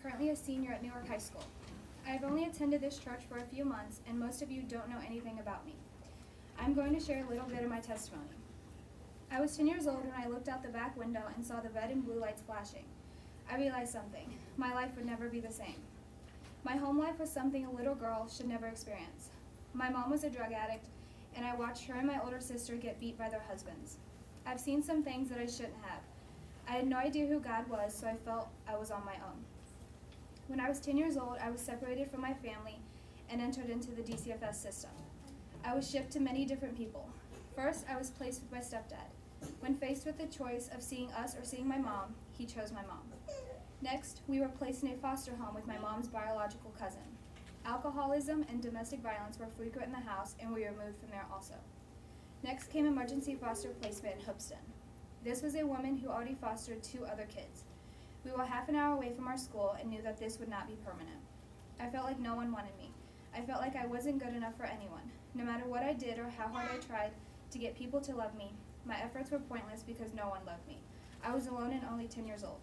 currently a senior at Newark High School. I have only attended this church for a few months, and most of you don't know anything about me. I'm going to share a little bit of my testimony. I was 10 years old when I looked out the back window and saw the red and blue lights flashing. I realized something. My life would never be the same. My home life was something a little girl should never experience. My mom was a drug addict, and I watched her and my older sister get beat by their husbands. I've seen some things that I shouldn't have. I had no idea who God was, so I felt I was on my own. When I was 10 years old, I was separated from my family and entered into the DCFS system. I was shipped to many different people. First, I was placed with my stepdad. When faced with the choice of seeing us or seeing my mom, he chose my mom. Next, we were placed in a foster home with my mom's biological cousin. Alcoholism and domestic violence were frequent in the house, and we were moved from there also. Next came emergency foster placement in Hoopeston. This was a woman who already fostered 2 other kids. We were half an hour away from our school and knew that this would not be permanent. I felt like no one wanted me. I felt like I wasn't good enough for anyone. No matter what I did or how hard I tried to get people to love me, my efforts were pointless because no one loved me. I was alone and only 10 years old.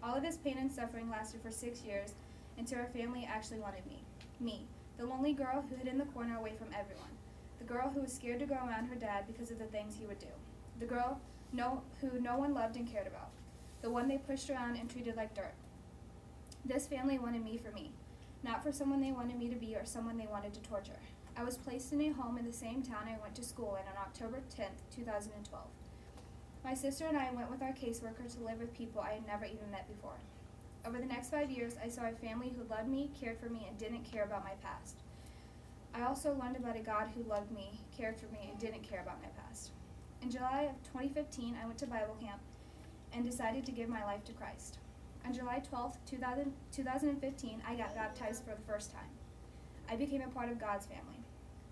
All of this pain and suffering lasted for 6 years until our family actually wanted me. Me, the lonely girl who hid in the corner away from everyone. The girl who was scared to go around her dad because of the things he would do. The girl who no one loved and cared about. The one they pushed around and treated like dirt. This family wanted me for me, not for someone they wanted me to be or someone they wanted to torture. I was placed in a home in the same town I went to school in on October 10th, 2012. My sister and I went with our caseworker to live with people I had never even met before. Over the next 5 years, I saw a family who loved me, cared for me, and didn't care about my past. I also learned about a God who loved me, cared for me, and didn't care about my past. In July of 2015, I went to Bible camp and decided to give my life to Christ. On July 12th, 2015, I got baptized for the first time. I became a part of God's family.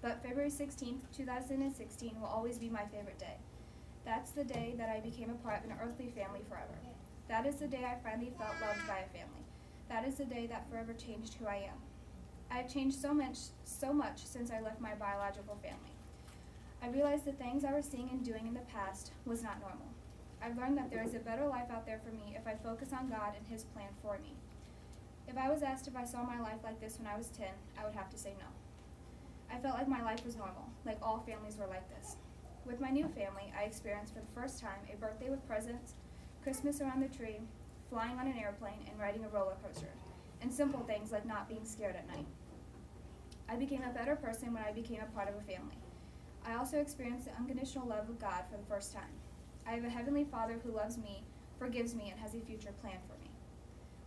But February 16th, 2016 will always be my favorite day. That's the day that I became a part of an earthly family forever. That is the day I finally felt loved by a family. That is the day that forever changed who I am. I have changed so much since I left my biological family. I realized the things I was seeing and doing in the past was not normal. I've learned that there is a better life out there for me if I focus on God and His plan for me. If I was asked if I saw my life like this when I was 10, I would have to say no. I felt like my life was normal, like all families were like this. With my new family, I experienced for the first time a birthday with presents, Christmas around the tree, flying on an airplane, and riding a roller coaster, and simple things like not being scared at night. I became a better person when I became a part of a family. I also experienced the unconditional love of God for the first time. I have a Heavenly Father who loves me, forgives me, and has a future plan for me.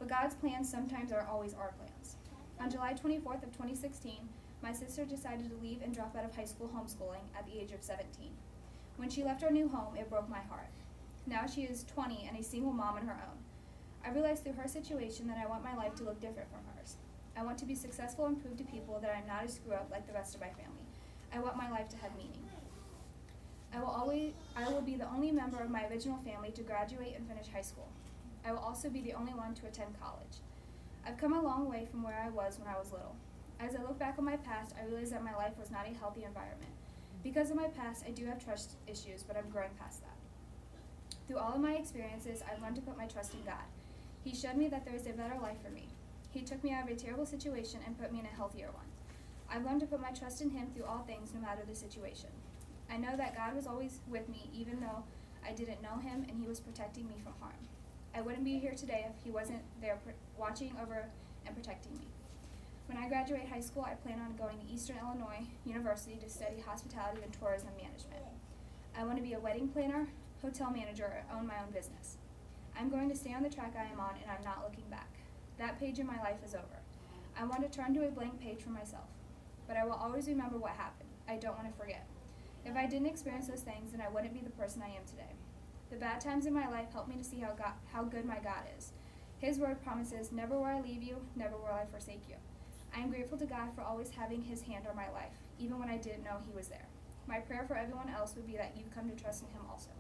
But God's plans sometimes are always our plans. On July 24th of 2016, my sister decided to leave and drop out of high school homeschooling at the age of 17. When she left our new home, it broke my heart. Now she is 20 and a single mom on her own. I realized through her situation that I want my life to look different from hers. I want to be successful and prove to people that I'm not a screw-up like the rest of my family. I want my life to have meaning. I will be the only member of my original family to graduate and finish high school. I will also be the only one to attend college. I've come a long way from where I was when I was little. As I look back on my past, I realize that my life was not a healthy environment. Because of my past, I do have trust issues, but I'm growing past that. Through all of my experiences, I've learned to put my trust in God. He showed me that there is a better life for me. He took me out of a terrible situation and put me in a healthier one. I've learned to put my trust in Him through all things, no matter the situation. I know that God was always with me, even though I didn't know Him, and He was protecting me from harm. I wouldn't be here today if He wasn't there watching over and protecting me. When I graduate high school, I plan on going to Eastern Illinois University to study hospitality and tourism management. I want to be a wedding planner, hotel manager, or own my own business. I'm going to stay on the track I am on, and I'm not looking back. That page in my life is over. I want to turn to a blank page for myself. But I will always remember what happened. I don't want to forget. If I didn't experience those things, then I wouldn't be the person I am today. The bad times in my life helped me to see how good my God is. His word promises, never will I leave you, never will I forsake you. I am grateful to God for always having His hand on my life, even when I didn't know He was there. My prayer for everyone else would be that you come to trust in Him also.